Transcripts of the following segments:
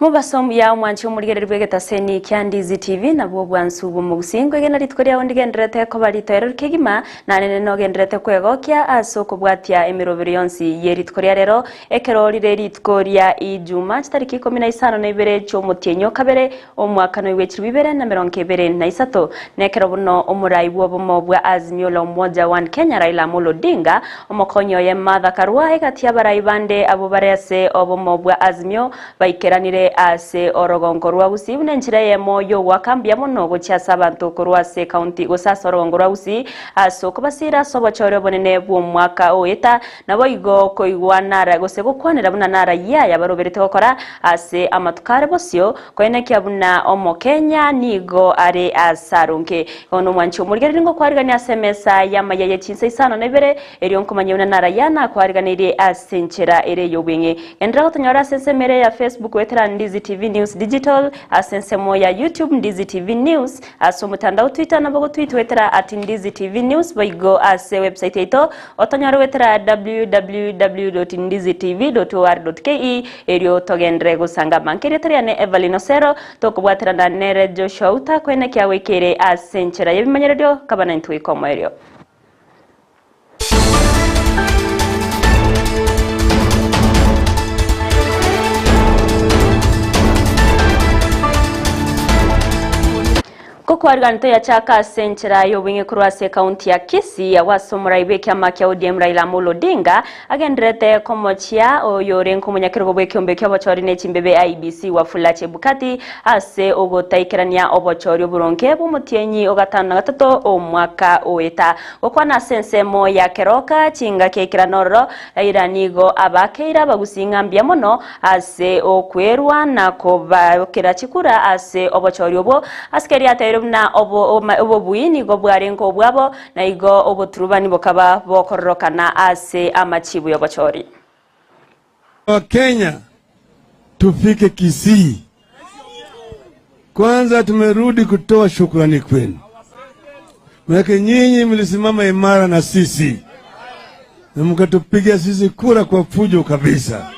Mubasom ya mwanchi umurigererwe getaseni kya Ndizi TV nabwo bwansubu mu Gusii egena litkoria ondigenderete ko baritoero kegima nanene no genderete kwegokya asoko bwatya emirobero yonsi yeritkoria rero ekerorire litkoria ijuma tariki 15 na Ibere cyo mutienyo kabere omwaka no w'ekiri 2023 nekero buno omurai bwo bwa Azimio la Umoja One Kenya Raila Amolo Odinga omokonyo ye Martha Karua egati abarai bande abo barese obomo bwa Azimio baikeranire ase orogongo rwa Gusii bunenjira yemo yo wakambya mono gocyasa abantu kurwa se county gosasa orogongo rwa Gusii asoko basira sobochore bonene bwo mwaka oyeta nabo igo koigwanara gose gukwanira buna nara yaya baroberete gukora ase amatukare bosyo koenekya buna omo Kenya nigo are asarunke ono mwanchi umurigeri ngo kwarigania semesa ya Amayia Chinsa Isano na Ibere erionkomanye buna nara yana kwariganire asenchera ere yobwenge endra gotonyora sensemere ya Facebook wetera Ndizi TV News Digital asensemo ya YouTube Ndizi TV News aso mutandao Twitter na bogo tweet wetera @Ndizi TV News boigo ase website ito otonyaro wetera www.ndizitv.or.ke erio togendre gusanga mankeri teriane Everlyn Osero tokubwatira na nere Joshua uta kwene kya wekere asenchera yebimanyerero kabana ntwikomo erio Kwarganto ya chaka senchera yobinge kurwase county ya Kisii ya wasomura ibeke amakya ODM Raila Amolo Odinga agendrete komochia oyore nkomunyakirgo bweke ombeke abachori nechimbebe IBC wafulache bukati ase ogotaikerania obochori oburonke bumutienyi ogatano na gatatu omwaka oeta okwana sensemo ya keroka chinga kekiranoro iranigo abakeira bagusingambya mono ase okwerwa na kobakira chikura ase obochori obo askeri atero na obo buini go bwarenko bwabo na igo obo turubani bokaba bokororokana ase amachibu yobochori wa Kenya tufike Kisii. Kwanza tumerudi kutoa shukrani kwenu. Mweke nyinyi mlisimama imara na sisi. Na mkatupigia sisi kura kwa fujo kabisa.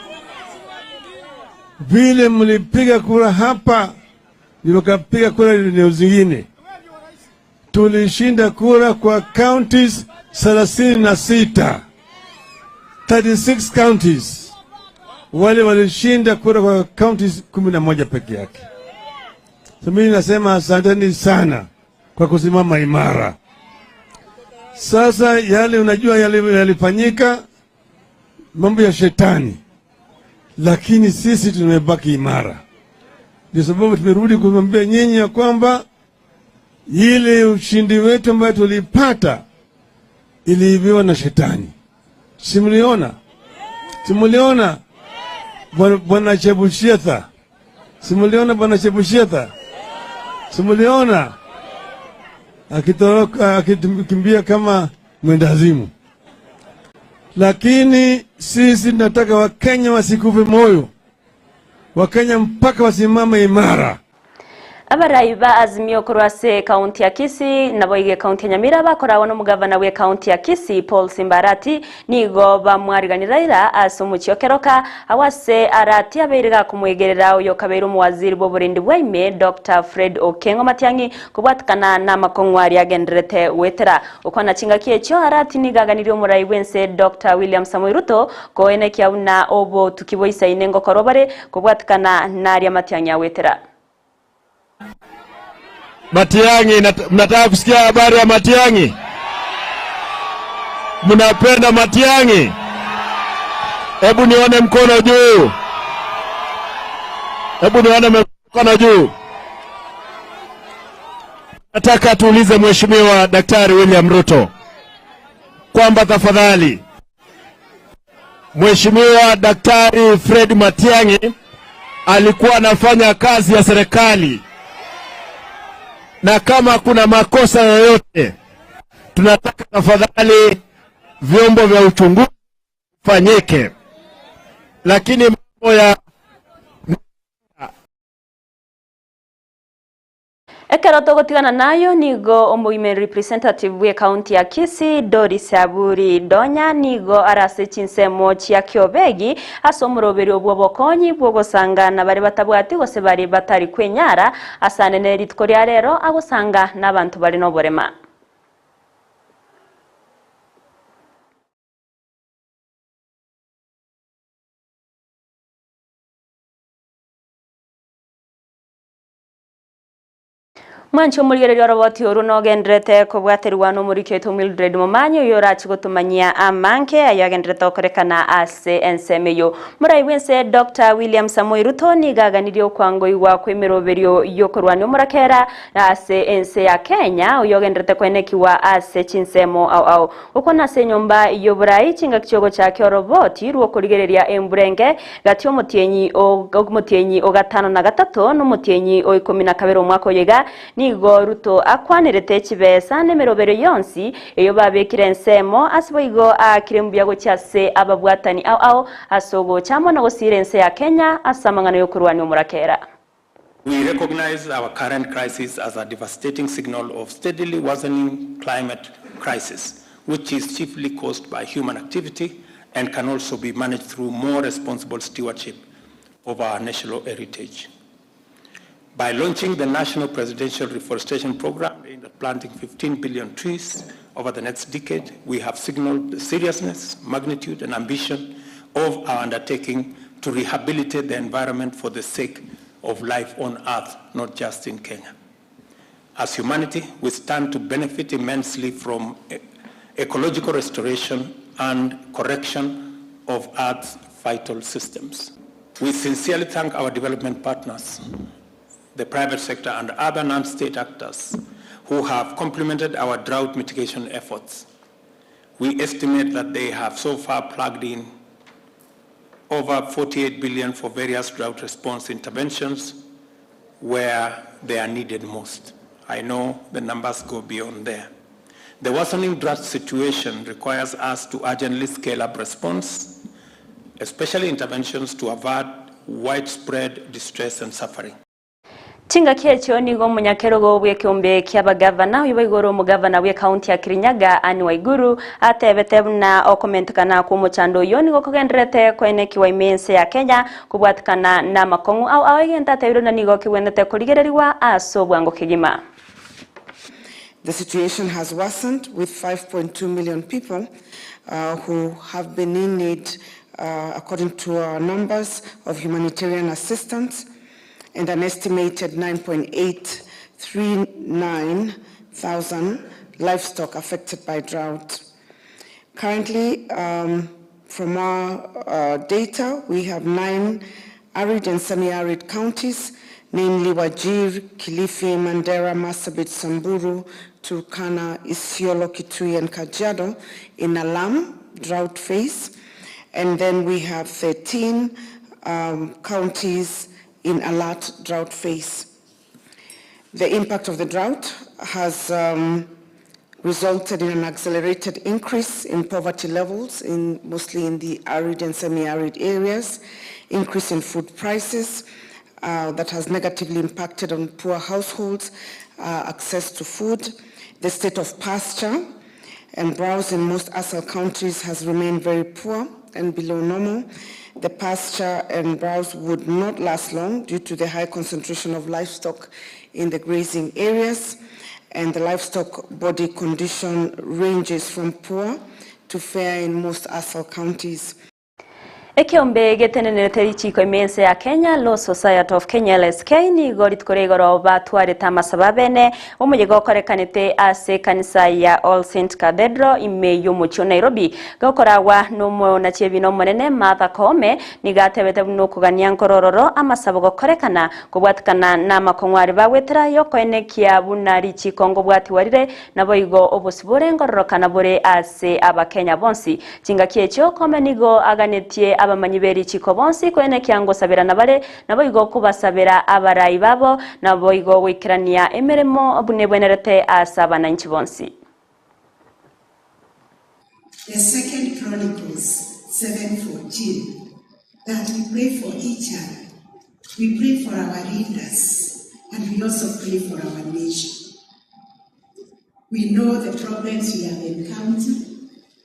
Vile mlipiga kura hapa nikapiga kura eneo zingine. Tulishinda kura kwa counties 36. 36 counties. Wale walishinda kura kwa counties 11 peke yake. So mimi nasema asanteni sana kwa kusimama imara. Sasa yale unajua yalifanyika mambo ya shetani. Lakini sisi tumebaki imara. Ndio sababu tumerudi kumwambia nyinyi ya kwamba ile ushindi wetu ambao tulipata iliibiwa na shetani. Simuliona? Simuliona? Bwana Chebushetha. Simuliona Bwana Chebushetha? Simuliona? Akitoroka akikimbia kama mwendazimu. Lakini sisi tunataka Wakenya wasikufe moyo. Wakenya mpaka wasimame imara. Abarai ba Azimio kurwase county ya Kisii naboige county ya Nyamira bakorawo no mugavana we county ya Kisii Paul Simbarati nigo bamwariganiraira asumuchyo keroka awase arati abeiriga kumwegerera uyo kabera umuwaziri b'oburindi bwaime Dr. Fred Okengo Matiang'i kubwatikana na makongwari agendrete wetera ukwana chinga kiyecho arati nigaganiri umurai wense Dr. William Samoei Ruto koene kyauna obo tukiboisa inengo korobare kubwatikana nari Matiang'i wetera. Matiang'i, mnataka kusikia habari ya Matiang'i? Mnapenda Matiang'i? Hebu nione mkono juu. Hebu nione mkono juu. Nataka tuulize Mheshimiwa Daktari William Ruto kwamba tafadhali Mheshimiwa Daktari Fred Matiang'i alikuwa anafanya kazi ya serikali. Na kama kuna makosa yoyote tunataka tafadhali vyombo vya uchunguzi fanyike. Lakini mambo ya Ekero togotigana nayo nigo omoime representative we county ya Kisii Doris Aburi Donya nigo arase chinsemo chia kiobegi asomuroberi obwo bokonyi bwo gosangana bari batabwati gose bari batari kwenyara asanene ritko rya rero agosanga n'abantu bari no borema. Mwancho muligereri oroboti orunogendrete kobwaterwa no muri keto Mildred Momanyo yorachi gotumanyia amanke ayagendrete okorekana ase ensemeyo muraiwense Dr. William Samoei Ruto nigaganirio kwango iwa kwemeroberio yokorwanio murakera ase ense ya Kenya oyogendrete kwenekiwa ase chinsemo au ukona se nyomba yoburai chinga kichogo cha oroboti ruo kurigereria emburenge gatyo mutienyi ogatano na gatatu no mutienyi o 12 mwaka oyega nigo Ruto akwanirete chibesa nemerobero yonsi eyo babekire ensemo asiboigo akirembya gochase ababwatani au asogo chamo na gosirense ya Kenya asamangano yokurwani umurakera. We recognize our current crisis as a devastating signal of steadily worsening climate crisis, which is chiefly caused by human activity and can also be managed through more responsible stewardship of our national heritage. By launching the National Presidential Reforestation Program aimed at planting 15 billion trees over the next decade, we have signaled the seriousness, magnitude, and ambition of our undertaking to rehabilitate the environment for the sake of life on Earth, not just in Kenya. As humanity, we stand to benefit immensely from ecological restoration and correction of Earth's vital systems. We sincerely thank our development partners, the private sector and other non-state actors who have complemented our drought mitigation efforts. We estimate that they have so far plugged in over 48 billion for various drought response interventions where they are needed most. I know the numbers go beyond there. The worsening drought situation requires us to urgently scale up response, especially interventions to avert widespread distress and suffering. Chinga kiecho nigo munyakerogo bwe kiombe ky'abagavana uyoboigoro mugavana bwe county ya Kirinyaga Anne Waiguru atebete na okomentukana ku muchando yo nigo kugendrete kwenekiwa imense ya Kenya kubwatikana na makongu au agenda tebiro na nigo kiwendete kurigereriwa aso bwango kigima. The situation has worsened with 5.2 million people who have been in need according to our numbers of humanitarian assistance, and an estimated 9.839 thousand livestock affected by drought. Currently, from our data, we have 9 arid and semi-arid counties, namely Wajir, Kilifi, Mandera, Marsabit, Samburu, Turkana, Isiolo, Kitui, and Kajiado in alarm drought phase. And then we have 13 counties in alert drought phase. The impact of the drought has resulted in an accelerated increase in poverty levels, mostly in the arid and semi-arid areas, increase in food prices that has negatively impacted on poor households, access to food. The state of pasture and browse in most ASAL counties has remained very poor and below normal. The pasture and browse would not last long due to the high concentration of livestock in the grazing areas, and the livestock body condition ranges from poor to fair in most ASAL counties. Ekiombe geteneneteri chiko imense ya Kenya Law Society of Kenya LSK ni gorit koregoro batware tamasababene omuyego korekanite ase kanisa ya All Saint Cathedral imeyo mucho Nairobi gokorawa no na chebino monene Martha Koome ni gatebete no kugania nkorororo amasabo gokorekana kubwatikana na makongwari bawetera yoko enekia bunari chiko ngo bwatiwarire naboigo obosibore ngororokana bore ase abakenya bonsi chinga kiecho Koome nigo aganetie abamanyiberi chiko bonsi kwene kyango sabera nabare naboigo kubasabera abarayi babo naboigo wikirania emeremo bunebwenerete asaba na nchi bonsi. The second Chronicles 7:14, that we pray for each other, we pray for our leaders, and we also pray for our nation. We know the problems we have encountered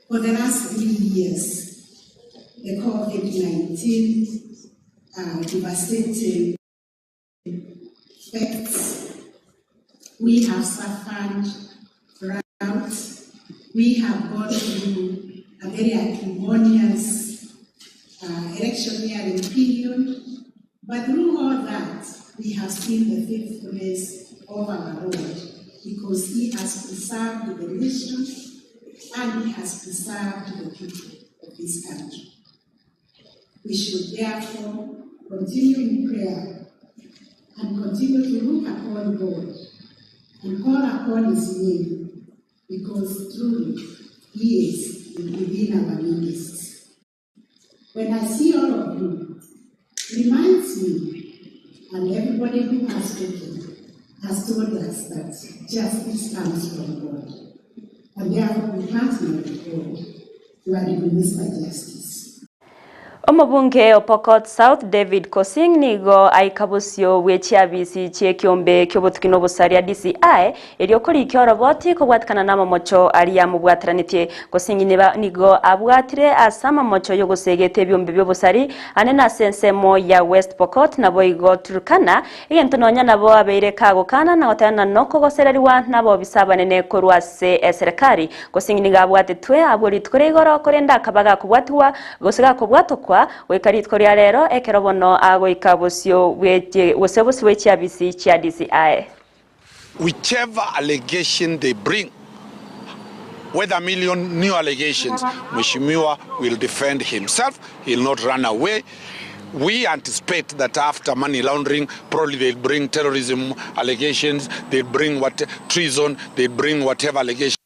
for the last 3 years. The COVID-19 devastating effects. We have suffered drought. We have gone through a very acrimonious electioneering period. But through all that, we have seen the faithfulness of our Lord, because He has preserved the nation and He has preserved the people of this country. We should therefore continue in prayer and continue to look upon God and call upon His name, because truly He is within our midst. When I see all of you, it reminds me, and everybody who has spoken has told us that justice comes from God. And therefore we partner with God to administer justice. Omubunge Pokot South David Kosing nigo aikabusyo wechiabisi chekiombe kyobutukino busaria DCI eliokori kyoroboti kobwatikana na mocho ali amubwatranite. Kosing nigo abwatire asama mocho yogosegete byombe byobusari anena sensemo ya West Pokot nabo igo Turkana igentononya nabo abeire kagokana na otana noko goserariwa nabo bisabanene korwase serikali. Kosing nigo abwatitwe abori tkorigoro korenda kabaga kubwatwa gosega kubwatokwa wekaritko rya rero ekerobono agoikabusyo wechiabisi chia DCI. Whichever allegation they bring, whether a million new allegations, Mheshimiwa will defend himself. He'll not run away. We anticipate that after money laundering, probably they'll bring terrorism allegations, they'll bring treason, they'll bring whatever allegation.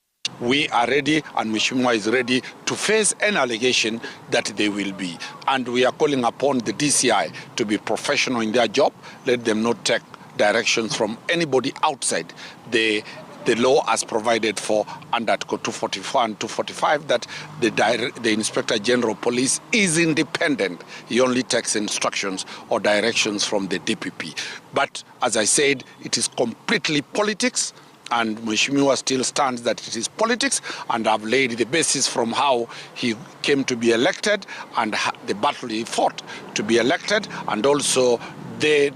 We are ready, and Mheshimiwa is ready to face any allegation that they will be. And we are calling upon the DCI to be professional in their job. Let them not take directions from anybody outside the law as provided for under Article 244 and 245, that the Inspector General of Police is independent. He only takes instructions or directions from the DPP. But as I said, it is completely politics. And Mheshimiwa still stands that it is politics, and I've laid the basis from how he came to be elected and the battle he fought to be elected, and also the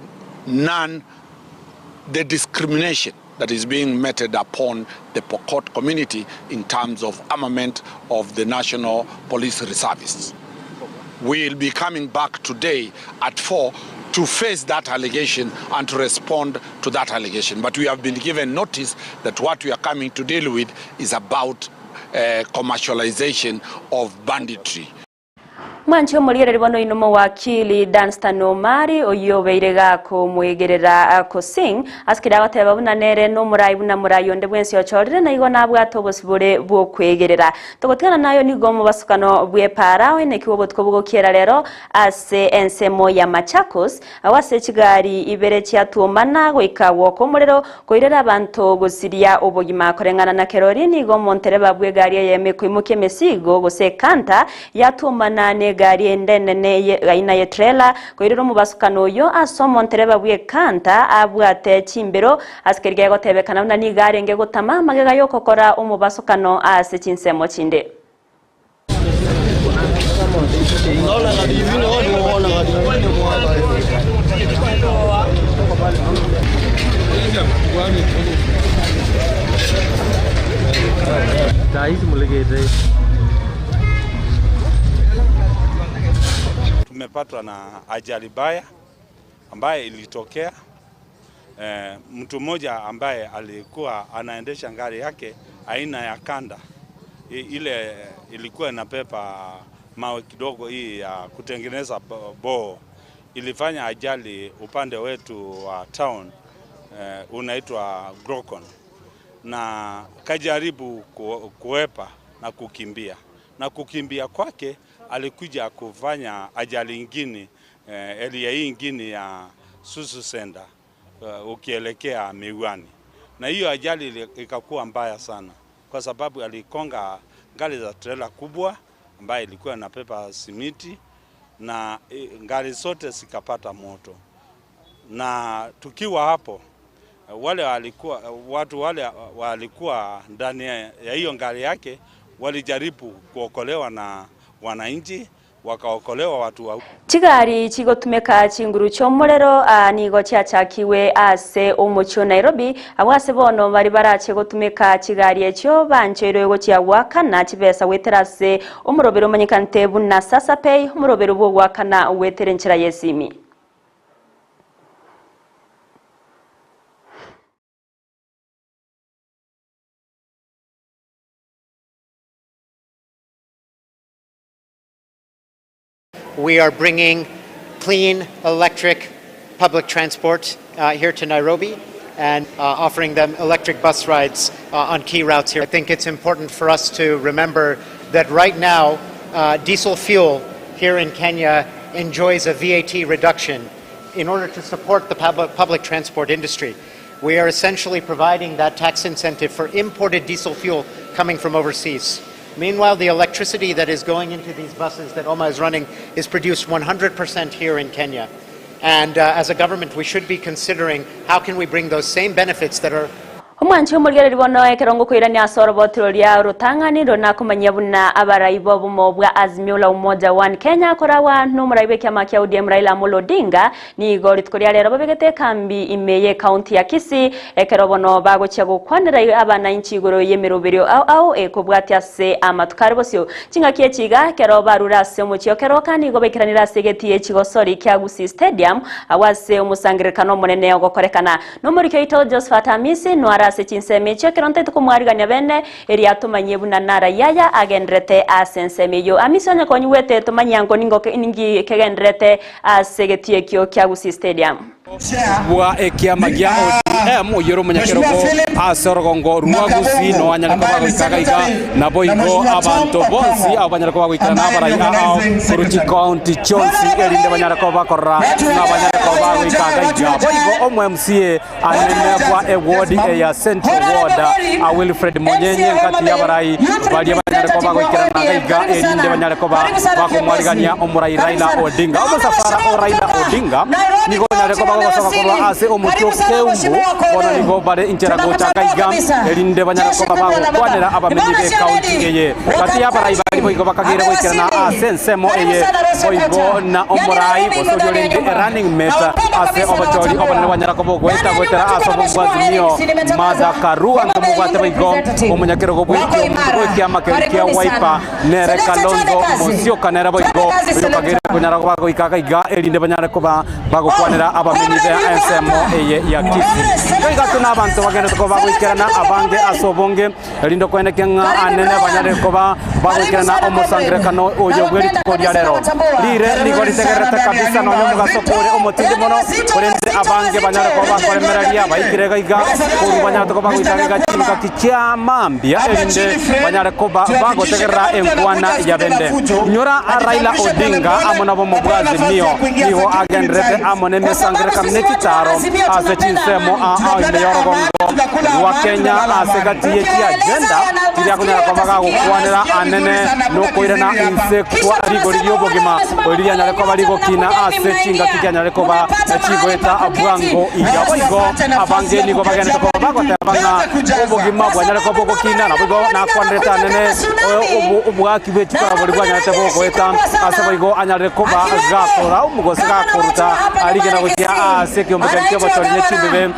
discrimination that is being meted upon the Pokot community in terms of armament of the National Police Reservists. We'll be coming back today at 4 to face that allegation and to respond to that allegation. But we have been given notice that what we are coming to deal with is about commercialization of banditry. Mwancho muriere ribono inomo wakili Danstan Omari oyobeirega ko mwegerera Kosing askira bateba bunanere no murayi na murayi onde bwensi ochorire na igona bwato bosibure bwo kwegerera togotikana nayo nigomo basukano bwepara ene kiwo botko kiera rero ase ensemo ya Machakos awase kigari Ibere kyatuomana goikawo komurero koirera abantu gosiria obogima korengana na kerori nigomo ntereba bwegari yeme kwimuke mesigo gosekanta yatuomana ne gari endene aina ye trailer koirero mubasukano yo asomo ntereba bwe kanta abwate chimbero askerige gotebekana na ni gari nge gotama magega yo kokora umubasukano ase chinsemo chinde Tumepatwa na ajali baya ambaye ilitokea. Mtu mmoja ambaye alikuwa anaendesha gari yake aina ya kanda. Ile ilikuwa inapepa mawe kidogo hii ya kutengeneza boo. Ilifanya ajali upande wetu wa town unaitwa Grokon. Na kajaribu kuepa na kukimbia. Na kukimbia kwake alikuja kufanya ajali ingine, area hii ingine ya Susu Senda, ukielekea Miwani. Na hiyo ajali ikakuwa mbaya sana, kwa sababu alikonga gari za trailer kubwa ambaye ilikuwa inapepa simiti, na gari zote zikapata moto. Na tukiwa hapo watu wale walikuwa ndani ya hiyo ngari yake walijaribu kuokolewa na wananchi, wakaokolewa watu wa Chigari chigotumeka chinguru chomorero nigo chachakiwe ase omucho Nairobi abwase bono bari barache gotumeka chigari echo banchero ego chiagwakana chibesa weterase omurobero manyikante buna sasa pay omurobero bwo gwakana weterenchira yesimi. We are bringing clean electric public transport here to Nairobi and offering them electric bus rides on key routes here. I think it's important for us to remember that right now diesel fuel here in Kenya enjoys a VAT reduction in order to support the public transport industry. We are essentially providing that tax incentive for imported diesel fuel coming from overseas. Meanwhile, the electricity that is going into these buses that Oma is running is produced 100% here in Kenya. And as a government, we should be considering how can we bring those same benefits that are Omwanchi omulgereri bono ekerongo kwirania asoro botirolia rutangani rona kumanya buna abaraibo bumo bwa Azimio la Umoja One Kenya korawa numuraibe kyama kya ODM Raila Amolo Odinga ni gori tukoria lero babegete kambi imeye county ya Kisii ekerobono bagocha gukwanira abana inchi igoro yemeroberio au ekobwatya se amatukare bosyo chinga kiechiga kero barura se omuchio kero kandi gobekiranira segeti echigosori kya Gusii Stadium awase omusangirikano munene ogokorekana nomurikyo ito Josephat Amisi nwara se Chinsa mecho keronte tukumwariganya bene eriatumanye buna nara yaya agendrete asensemeyo amisonya konyuwete tumanyango ningi kegendrete asegetie kyo kya Gusii Stadium bwa ekiama gya ODM oyero munyakeroko asorogongo ruwa Gusii no anyalako bagikagaiga nabo igo abantu bonsi abanyalako bagikana nabaraya ao kuruchi county chonsi erinde banyalako bakora nabanyalako bagikagaiga boigo omwe MCA anene bwa eward ya Central Ward Wilfred Monyenye ngati yabarai bali banyalako bagikana nagaiga erinde banyalako bakomwariganya omurai Raila Odinga omusafara o Raila Odinga nigo nyalako basoka kwa ase omucho keumbu bona nigo bare incherago chakaiga erinde banyalako bagokwanira abamenyi be county eye kati yabarai bali boigo bakagire goikana asensemo eye boigo na omurai bosojo rende running mate ase obachori obane banyalako bogweta gotera aso bogwazimio madakaru antomugwate boigo omunyakero gobwikyo bwekya makekia wiper nere kalonzo mosio kanera boigo bakagire kunyara bagoikagaiga erinde banyalako bagokwanira abamenyi be SMO eye ya Kisii kaiga tuna abantu bagenda ko bagwikirana abange asobonge rindo kwene kenga anene banyare ko bagwikirana omusangrekano oyo gweri tukoria rero lire ligoritegerete kabisa no mugasokore omotindi mono korende abange banyare ko bakoremeraria baikire gaiga kuru banyare ko bagwikiraga chinka kicha mambia erinde banyare ko bagotegerera enkwana ya bende nyora Raila Odinga amona bo mubwazi mio niho agendrete amone mesangrekano nekitaro ase Chinsemo imeyorogongo wa Kenya asegati yeki agenda tiria kunyara kwabaga gukwanira anene no koirana insekwa rigori yobogima oiria nyare kwa baligo kina ase chinga kijanyare kwa chigweta abwango iyaboigo abange nigo bagenda kwa bagote abanga obogima bwanyare kwa bogo kina nabugo na kwanreta anene obwaki bechikora boli bwanyare kwa bogoeta ase boigo anyare kwa gakora umugosika koruta alige na gotia ase kyombekyo batorine chimbebe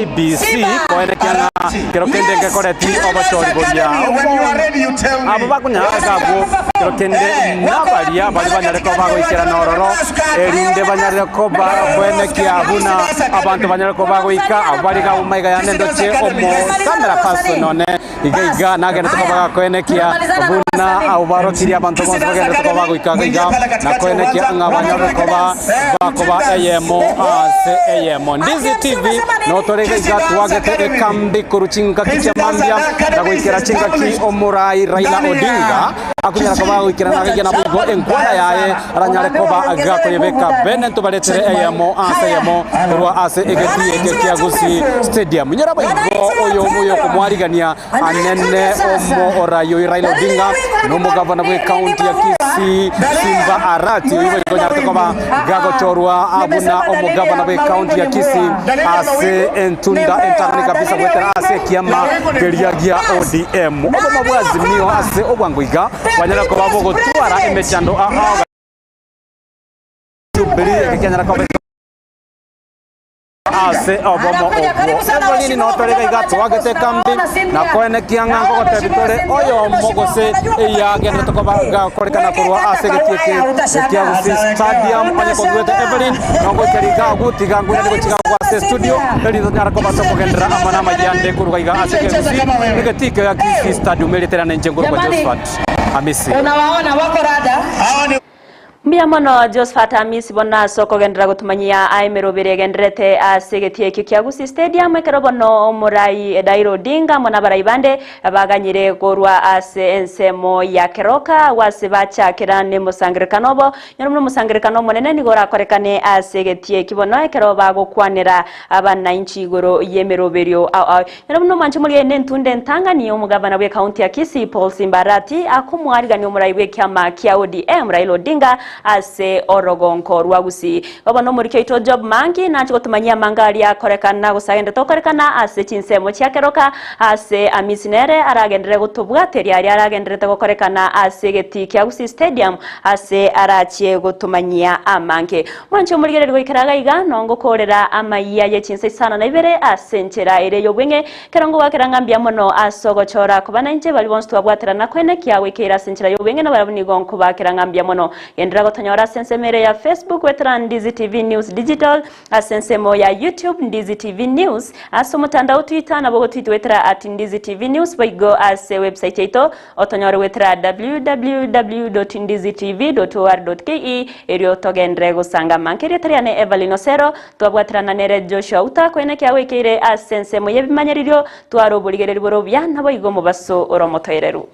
IBC koerekana kerokende ngekoreti obatori bolia abo bakunya agabo kerokende nabalia bali banyareko bagoikera nororo erinde banyareko bagoenekia buna abantu banyareko bagoika abali ga umaiga yanendoche omo kamera person none igaiga nagene tukobaga koenekia buna abarokiri abantu bonse bagende tukobagoika gaiga na koenekia ngabanyareko bakoba eyemo ase eyemo Ndizi TV no torega igatuagete ekambi kuruchinga kichemambia na goikera chinga ki omurai Raila Odinga akunyara koba gwikirana gigena mugo enkwana yaye aranyare koba agakoyebeka benento baletere eyamo aseyamo rwa ase egeti ekekia Gusii stadium nyara baigo oyo kumwarigania anene omo orayo Raila Odinga no mugavana bwe county ya Kisii Simba Arati ibo ikonyara koba gago chorwa abuna omo gavana bwe county ya Kisii ase entunda entangani kabisa gwetera ase kiama keriagia ODM obo mabwazi mio ase ogwangoiga wanyara koba bogo twara emechando a Ibere kenyara koba ase obomo Everlyn no torega igato agete kambi na koene kianga ngo tebitore oyo mogose eya genda tokoba korekana kurwa ase getieke kia Gusii stadium anya kogwete Everlyn ngo keriga gutiga ngwira ngo chiga kwa studio eli nyara koba soko gendera amana majande kurwa iga ase Gusii getieke ya Kisii stadium eliterana njenguru kwa Josephat Amisi unawaona wako rada Mbiamono Josephat Amisi bona soko gendera gutumanyia aimerobere gendrete asegetie kia Gusii stadium ekerobono murai Raila Odinga mona baraibande abaganyire gorwa ase ensemo ya keroka wasibacha kirane musangirikanobo nyarumu musangirikano monene ni gora korekane asegetie kibono ekeroba gukwanira abana inchi goro yemeroberio nyarumu manchimuri nentunde ntangani omugavana bwe county ya Kisii Paul Simbarati akumwarigani murai bwe kyama kia ODM Raila Odinga ase orogonko rwa Gusii babono muri keito job mangi nacho gutumanyia mangari akorekana gusagenda tokorekana ase chinsemo chiakeroka ase amisinere aragendere gutubwateri ari aragenderete gukorekana ase geti kia Gusii stadium ase arachie gutumanyia amange mwancho muri gererwa ikaraga iga nongo korera Amayia ye Chinsa Isano na Ibere ase nchera ire yobwenge kerongo wakeranga mbiamono asogochora kubana nje bali bonstu twabwaterana kwene kiawe kera senchera yobwenge na barabuni gonko bakeranga mbiamono gendera tonyora sensemere ya Facebook wetra Ndizi TV News Digital asensemo ya YouTube Ndizi TV News asomutandao Twitter na bogo tweet wetra @Ndizi TV News baigo ase website yeto otonyora wetra www.ndizitv.or.ke erio togendre gusanga mankere tariane Everlyn Osero twabwatra na nere Joshua uta kwene kyawe kire asensemo yebimanyiririo twaro buligereri borobya nabo igo mubaso oromotoyereru